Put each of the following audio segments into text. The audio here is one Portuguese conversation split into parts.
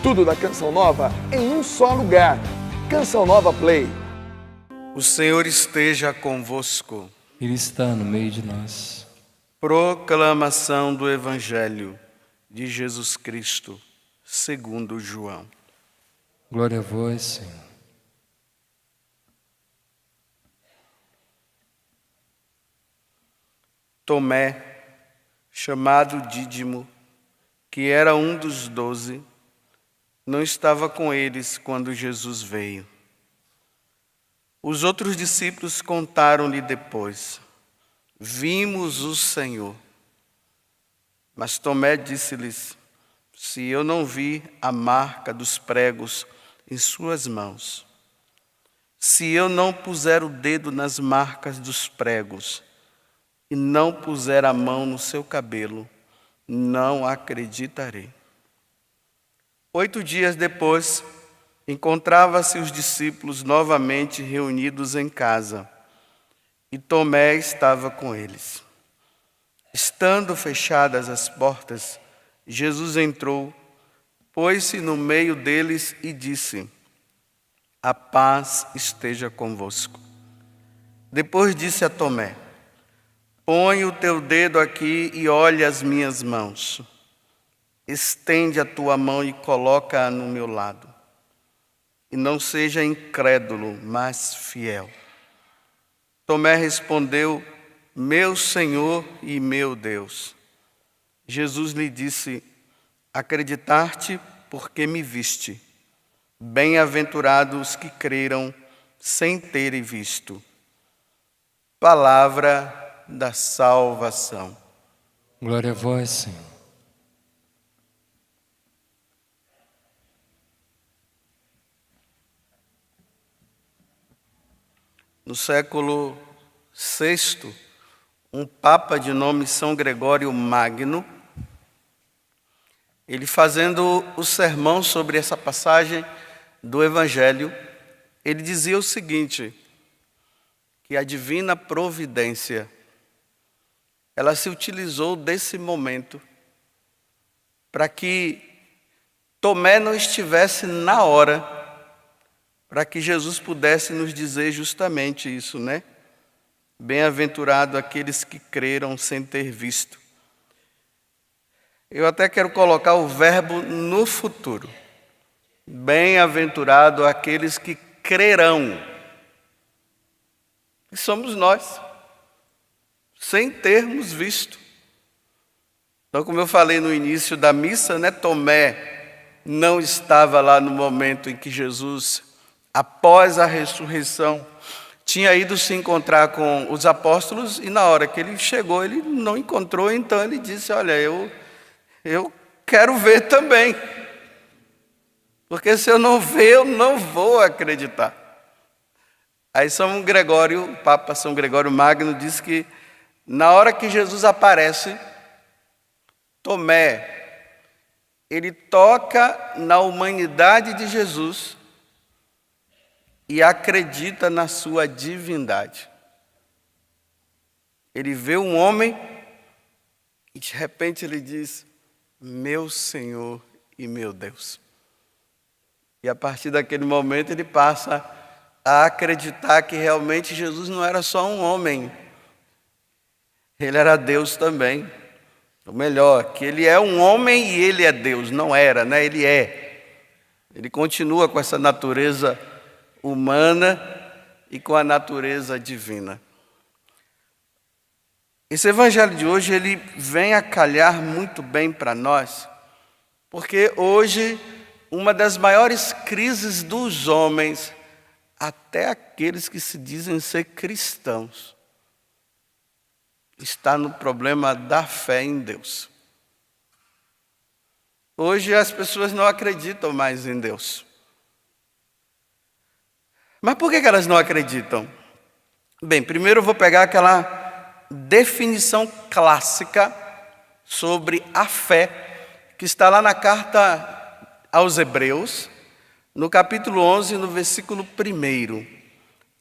Tudo da Canção Nova em um só lugar. Canção Nova Play. O Senhor esteja convosco. Ele está no meio de nós. Proclamação do Evangelho de Jesus Cristo, segundo João. Glória a vós, Senhor. Tomé, chamado Dídimo, que era um dos 12, não estava com eles quando Jesus veio. Os outros discípulos contaram-lhe depois: vimos o Senhor. Mas Tomé disse-lhes: se eu não vi a marca dos pregos em suas mãos, se eu não puser o dedo nas marcas dos pregos e não puser a mão no seu cabelo, não acreditarei. 8 dias depois, encontrava-se os discípulos novamente reunidos em casa, e Tomé estava com eles. Estando fechadas as portas, Jesus entrou, pôs-se no meio deles e disse: a paz esteja convosco. Depois disse a Tomé: põe o teu dedo aqui e olha as minhas mãos. Estende a tua mão e coloca-a no meu lado. E não seja incrédulo, mas fiel. Tomé respondeu: meu Senhor e meu Deus. Jesus lhe disse: acreditar-te porque me viste. Bem-aventurados que creram sem terem visto. Palavra da salvação. Glória a vós, Senhor. No século VI, um papa de nome São Gregório Magno, ele fazendo o sermão sobre essa passagem do Evangelho, ele dizia o seguinte, que a divina providência, ela se utilizou desse momento para que Tomé não estivesse na hora, para que Jesus pudesse nos dizer justamente isso, né? Bem-aventurado aqueles que creram sem ter visto. Eu até quero colocar o verbo no futuro. Bem-aventurado aqueles que crerão. E somos nós, sem termos visto. Então, como eu falei no início da missa, né, Tomé não estava lá no momento em que Jesus, após a ressurreição, tinha ido se encontrar com os apóstolos e na hora que ele chegou, ele não encontrou, então ele disse: olha, eu quero ver também, porque se eu não ver, eu não vou acreditar. Aí São Gregório, o Papa São Gregório Magno, diz que na hora que Jesus aparece, Tomé, ele toca na humanidade de Jesus e acredita na sua divindade. Ele vê um homem e de repente ele diz: meu Senhor e meu Deus. E a partir daquele momento ele passa a acreditar que realmente Jesus não era só um homem, ele era Deus também. Ou melhor, que ele é um homem e ele é Deus. Não era, né? Ele é. Ele continua com essa natureza humana e com a natureza divina. Esse evangelho de hoje, ele vem a calhar muito bem para nós, porque hoje uma das maiores crises dos homens, até aqueles que se dizem ser cristãos, está no problema da fé em Deus. Hoje as pessoas não acreditam mais em Deus. Mas por que elas não acreditam? Bem, primeiro eu vou pegar aquela definição clássica sobre a fé, que está lá na carta aos Hebreus, no capítulo 11, no versículo 1.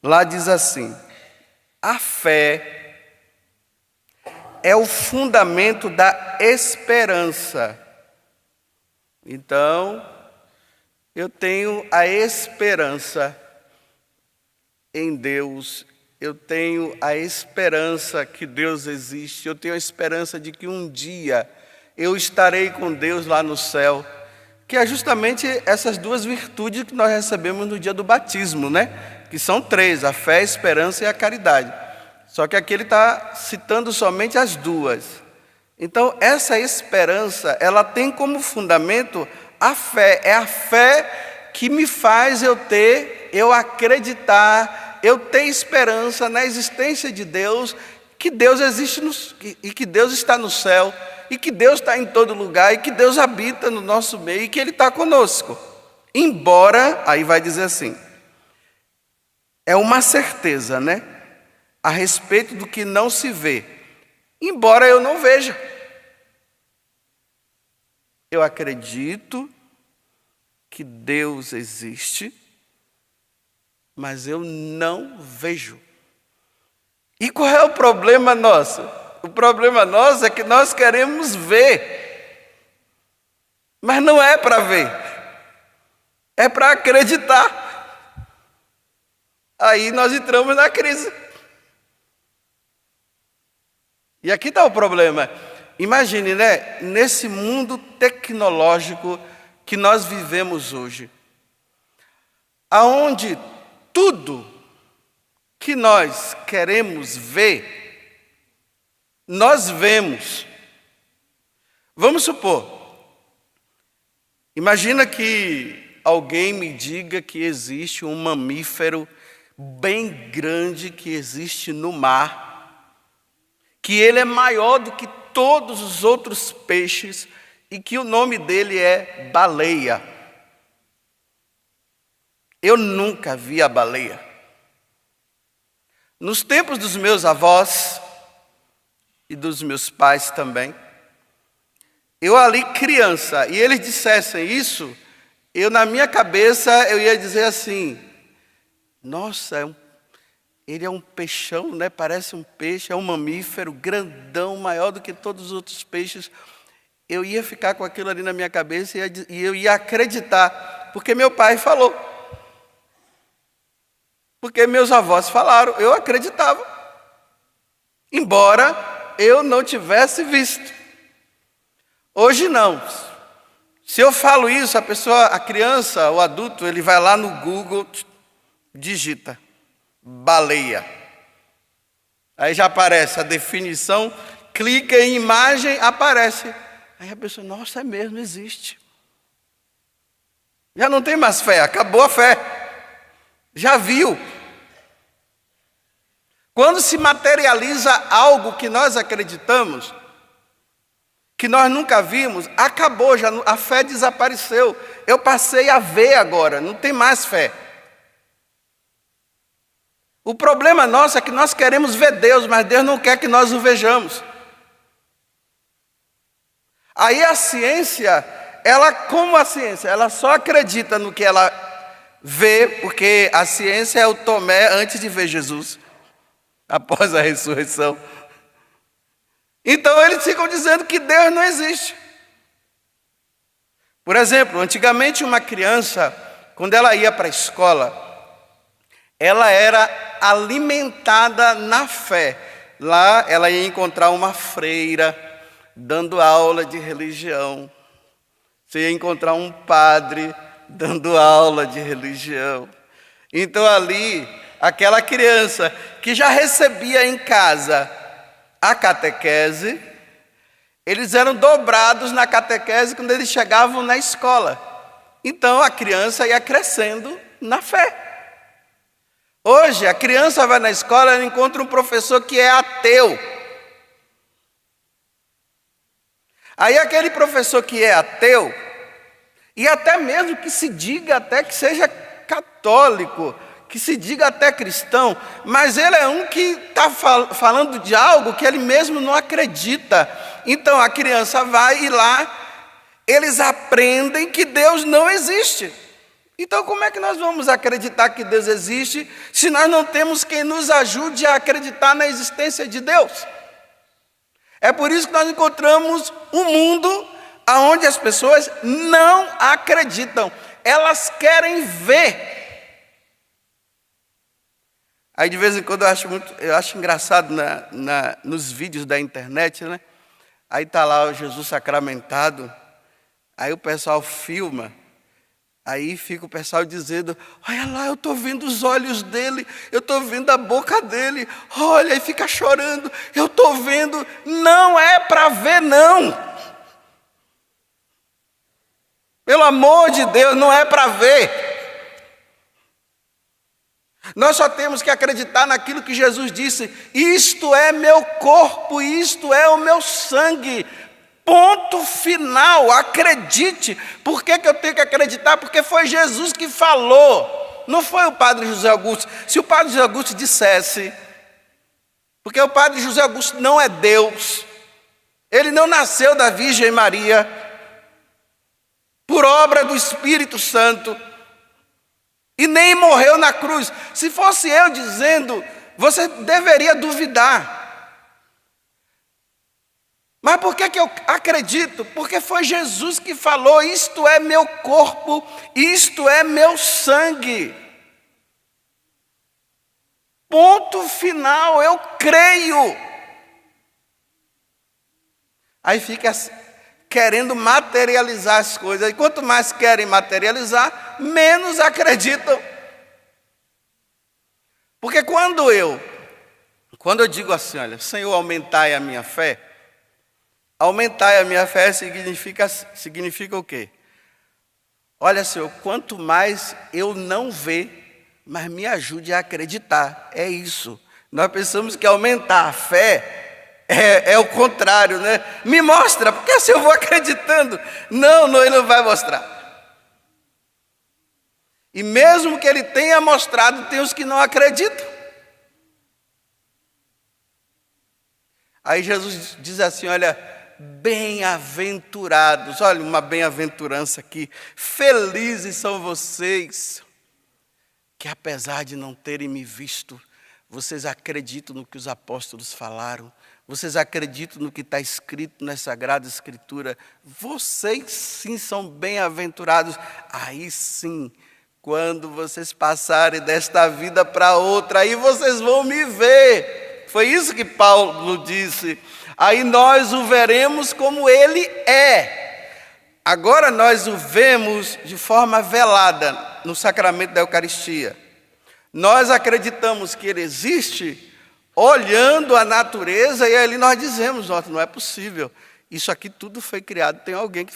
Lá diz assim: a fé é o fundamento da esperança. Então, Eu tenho a esperança em Deus, eu tenho a esperança que Deus existe, eu tenho a esperança de que um dia eu estarei com Deus lá no céu, que é justamente essas duas virtudes que nós recebemos no dia do batismo, né? Que são três: a fé, a esperança e a caridade. Só que aqui ele está citando somente as duas. Então, essa esperança, ela tem como fundamento a fé. É a fé que me faz eu acreditar, eu ter esperança na existência de Deus, que Deus existe e que Deus está no céu, e que Deus está em todo lugar, e que Deus habita no nosso meio, e que Ele está conosco. Embora, aí vai dizer assim, é uma certeza, né? A respeito do que não se vê, embora eu não veja. Eu acredito que Deus existe, mas eu não vejo. E qual é o problema nosso? O problema nosso é que nós queremos ver, mas não é para ver, é para acreditar. Aí nós entramos na crise. E aqui está o problema. Imagine, né? Nesse mundo tecnológico que nós vivemos hoje, aonde tudo que nós queremos ver, nós vemos. Vamos supor, imagina que alguém me diga que existe um mamífero bem grande que existe no mar, que ele é maior do que todos os outros peixes e que o nome dele é baleia. Eu nunca vi a baleia. Nos tempos dos meus avós e dos meus pais também, eu ali criança, e eles dissessem isso, eu na minha cabeça eu ia dizer assim: nossa, ele é um peixão, né? Parece um peixe, é um mamífero grandão, maior do que todos os outros peixes. Eu ia ficar com aquilo ali na minha cabeça e eu ia acreditar, porque meu pai falou. Porque meus avós falaram, eu acreditava. Embora eu não tivesse visto. Hoje não. Se eu falo isso, a criança, o adulto, ele vai lá no Google, digita baleia. Aí já aparece a definição, clica em imagem, aparece. Aí a pessoa, nossa, é mesmo, existe. Já não tem mais fé, acabou a fé. Já viu. Quando se materializa algo que nós acreditamos, que nós nunca vimos, acabou, já a fé desapareceu. Eu passei a ver agora, não tem mais fé. O problema nosso é que nós queremos ver Deus, mas Deus não quer que nós o vejamos. Aí a ciência, como a ciência, ela só acredita no que ela vê, porque a ciência é o Tomé antes de ver Jesus, após a ressurreição. Então eles ficam dizendo que Deus não existe. Por exemplo, antigamente uma criança, quando ela ia para a escola, ela era alimentada na fé. Lá ela ia encontrar uma freira dando aula de religião. Você ia encontrar um padre dando aula de religião. Então ali, aquela criança que já recebia em casa a catequese, eles eram dobrados na catequese quando eles chegavam na escola. Então a criança ia crescendo na fé. Hoje a criança vai na escola e encontra um professor que é ateu. Aí aquele professor que é ateu, e até mesmo que se diga até que seja católico, que se diga até cristão, mas ele é um que está falando de algo que ele mesmo não acredita. Então a criança vai e lá eles aprendem que Deus não existe. Então como é que nós vamos acreditar que Deus existe se nós não temos quem nos ajude a acreditar na existência de Deus? É por isso que nós encontramos um mundo onde as pessoas não acreditam. elas querem ver. Aí de vez em quando eu acho engraçado nos vídeos da internet, né? Aí está lá o Jesus sacramentado, aí o pessoal filma, aí fica o pessoal dizendo, olha lá, eu estou vendo os olhos dele, eu estou vendo a boca dele, olha, e fica chorando, eu estou vendo, não é para ver não. Pelo amor de Deus, não é para ver. Nós só temos que acreditar naquilo que Jesus disse, isto é meu corpo, isto é o meu sangue. Ponto final, acredite. Por que eu tenho que acreditar? Porque foi Jesus que falou, não foi o Padre José Augusto. Se o Padre José Augusto dissesse, porque o Padre José Augusto não é Deus, ele não nasceu da Virgem Maria, por obra do Espírito Santo, e nem morreu na cruz. Se fosse eu dizendo, você deveria duvidar. Mas por que eu acredito? Porque foi Jesus que falou, isto é meu corpo, isto é meu sangue. Ponto final, eu creio. Aí fica querendo materializar as coisas. E quanto mais querem materializar, menos acreditam. Porque quando eu digo assim, olha, Senhor, aumentai a minha fé, aumentai a minha fé significa o quê? Olha, Senhor, quanto mais eu não ver, mas me ajude a acreditar. É isso. Nós pensamos que aumentar a fé é o contrário, né? Me mostra, porque assim eu vou acreditando. Não, ele não vai mostrar. E mesmo que ele tenha mostrado, tem os que não acreditam. Aí Jesus diz assim, olha, bem-aventurados, olha uma bem-aventurança aqui, felizes são vocês, que apesar de não terem me visto, vocês acreditam no que os apóstolos falaram, vocês acreditam no que está escrito na Sagrada Escritura, vocês sim são bem-aventurados. Aí sim, quando vocês passarem desta vida para outra, aí vocês vão me ver. Foi isso que Paulo disse. Aí nós o veremos como ele é. Agora nós o vemos de forma velada no sacramento da Eucaristia. Nós acreditamos que ele existe olhando a natureza, e ali nós dizemos, não é possível, isso aqui tudo foi criado, tem alguém que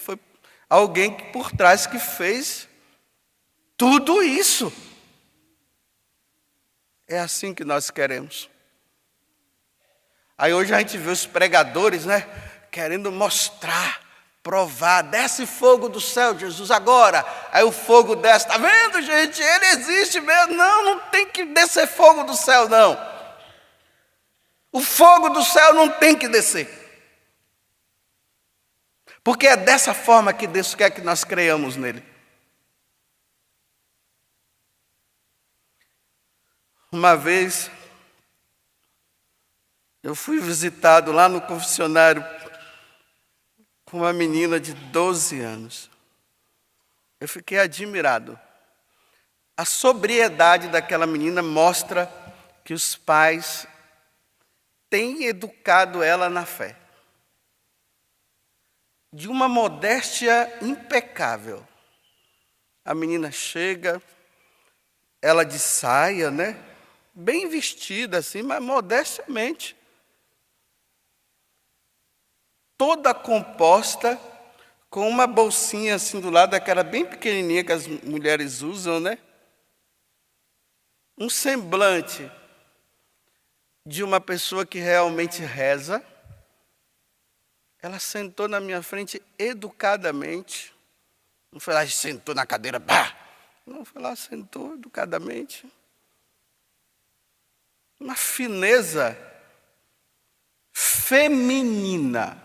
por trás que fez tudo isso. É assim que nós queremos. Aí hoje a gente vê os pregadores, né, querendo mostrar, provar, desce fogo do céu, Jesus, agora. Aí o fogo desce, está vendo, gente, ele existe mesmo. Não tem que descer fogo do céu, não. O fogo do céu não tem que descer. Porque é dessa forma que Deus quer que nós creiamos nele. Uma vez, eu fui visitado lá no confessionário com uma menina de 12 anos. Eu fiquei admirado. A sobriedade daquela menina mostra que os pais têm educado ela na fé. De uma modéstia impecável. A menina chega, ela de saia, né? Bem vestida assim, mas modestamente. Toda composta, com uma bolsinha assim do lado, aquela bem pequenininha que as mulheres usam, né? Um semblante de uma pessoa que realmente reza. Ela sentou na minha frente educadamente. Não foi lá e sentou na cadeira, bah! Não, foi lá, sentou educadamente. Uma fineza feminina.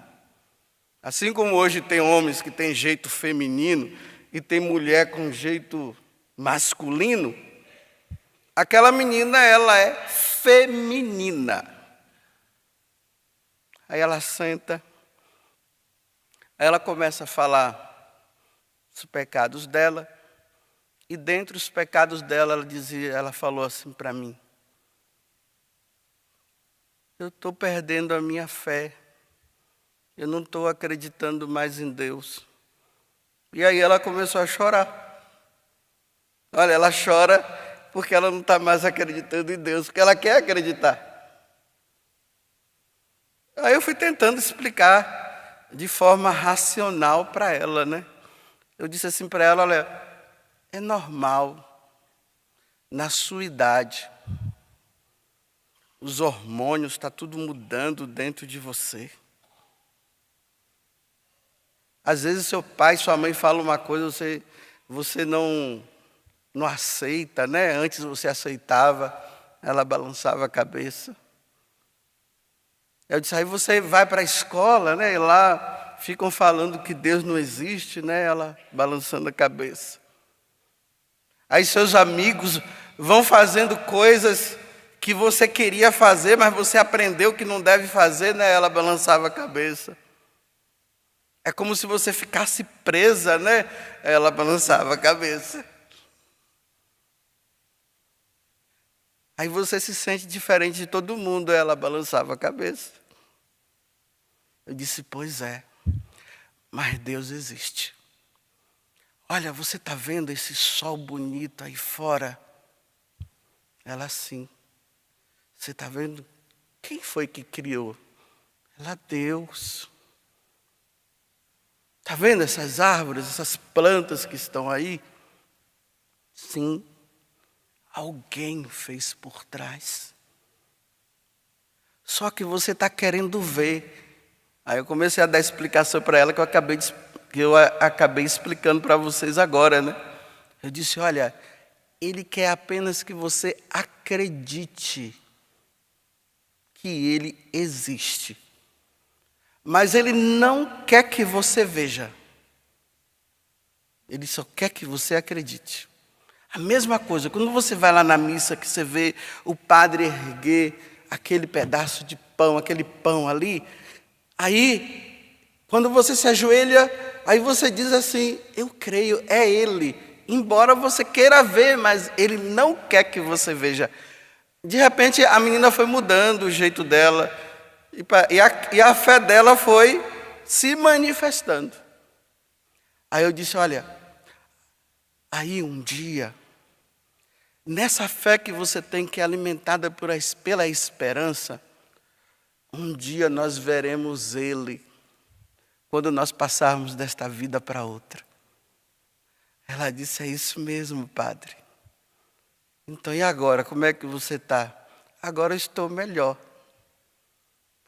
Assim como hoje tem homens que têm jeito feminino e tem mulher com jeito masculino, aquela menina, ela é feminina. Aí ela senta, aí ela começa a falar os pecados dela, E dentre os pecados dela, ela falou assim para mim: eu estou perdendo a minha fé. Eu não estou acreditando mais em Deus. E aí ela começou a chorar. Olha, ela chora porque ela não está mais acreditando em Deus, porque ela quer acreditar. Aí eu fui tentando explicar de forma racional para ela, né? Eu disse assim para ela: olha, é normal, na sua idade, os hormônios, está tudo mudando dentro de você. Às vezes seu pai, sua mãe falam uma coisa, você não aceita, né? Antes você aceitava, ela balançava a cabeça. Eu disse: aí você vai para a escola, né? E lá ficam falando que Deus não existe, né? Ela balançando a cabeça. Aí seus amigos vão fazendo coisas que você queria fazer, mas você aprendeu que não deve fazer, né? Ela balançava a cabeça. É como se você ficasse presa, né? Ela balançava a cabeça. Aí você se sente diferente de todo mundo. Ela balançava a cabeça. Eu disse: pois é, mas Deus existe. Olha, você está vendo esse sol bonito aí fora? Ela: sim. Você está vendo? Quem foi que criou? Ela: Deus. Está vendo essas árvores, essas plantas que estão aí? Sim. Alguém fez por trás. Só que você está querendo ver. Aí eu comecei a dar explicação para ela que eu acabei explicando para vocês agora, né? Eu disse: olha, Ele quer apenas que você acredite que Ele existe. Mas Ele não quer que você veja. Ele só quer que você acredite. A mesma coisa, quando você vai lá na missa, que você vê o padre erguer aquele pedaço de pão, aquele pão ali, aí, quando você se ajoelha, aí você diz assim: eu creio, é Ele. Embora você queira ver, mas Ele não quer que você veja. De repente, a menina foi mudando o jeito dela, e a fé dela foi se manifestando. Aí eu disse: olha, aí um dia, nessa fé que você tem, que é alimentada pela esperança, um dia nós veremos Ele, quando nós passarmos desta vida para outra. Ela disse: é isso mesmo, padre. Então, e agora, como é que você está? Agora eu estou melhor.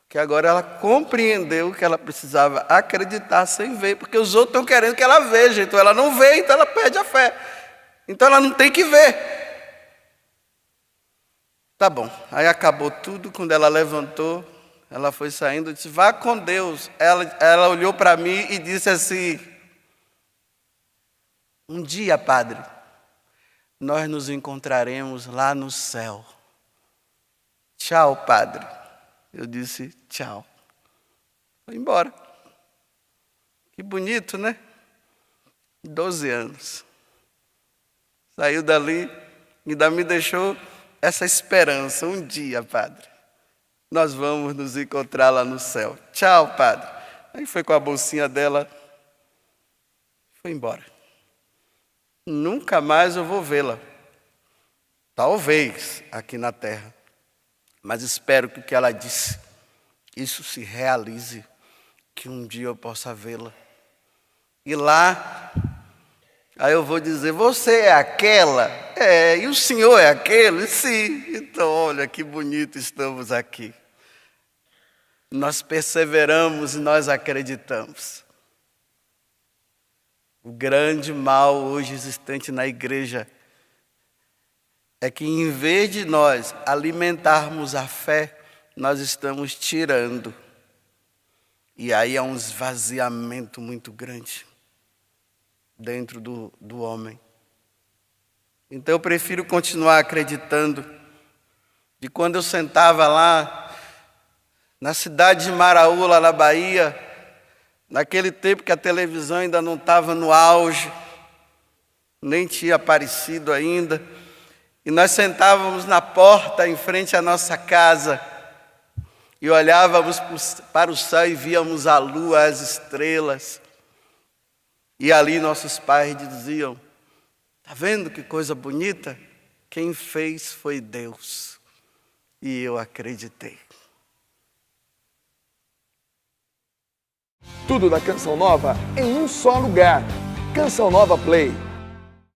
Porque agora ela compreendeu que ela precisava acreditar sem ver, porque os outros estão querendo que ela veja, então ela não vê, então ela perde a fé. Então ela não tem que ver. Tá bom, aí acabou tudo. Quando ela levantou, ela foi saindo, disse: vá com Deus. Ela olhou para mim e disse assim: um dia, padre, nós nos encontraremos lá no céu. Tchau, padre. Eu disse: tchau. Foi embora. Que bonito, né? 12 anos. Saiu dali, ainda me deixou essa esperança. Um dia, padre, nós vamos nos encontrar lá no céu. Tchau, padre. Aí foi com a bolsinha dela, foi embora. Nunca mais eu vou vê-la. Talvez aqui na terra. Mas espero que o que ela disse, isso se realize, que um dia eu possa vê-la. E lá, aí eu vou dizer: você é aquela? É, e o senhor é aquele? Sim. Então, olha que bonito estamos aqui. Nós perseveramos e nós acreditamos. O grande mal hoje existente na igreja é que, em vez de nós alimentarmos a fé, nós estamos tirando. E aí há um esvaziamento muito grande dentro do homem. Então eu prefiro continuar acreditando. De quando eu sentava lá, na cidade de Maraú, lá na Bahia, naquele tempo que a televisão ainda não estava no auge, nem tinha aparecido ainda, e nós sentávamos na porta em frente à nossa casa e olhávamos para o céu e víamos a lua, as estrelas. E ali nossos pais diziam: "Está vendo que coisa bonita? Quem fez foi Deus." E eu acreditei. Tudo da Canção Nova em um só lugar. Canção Nova Play.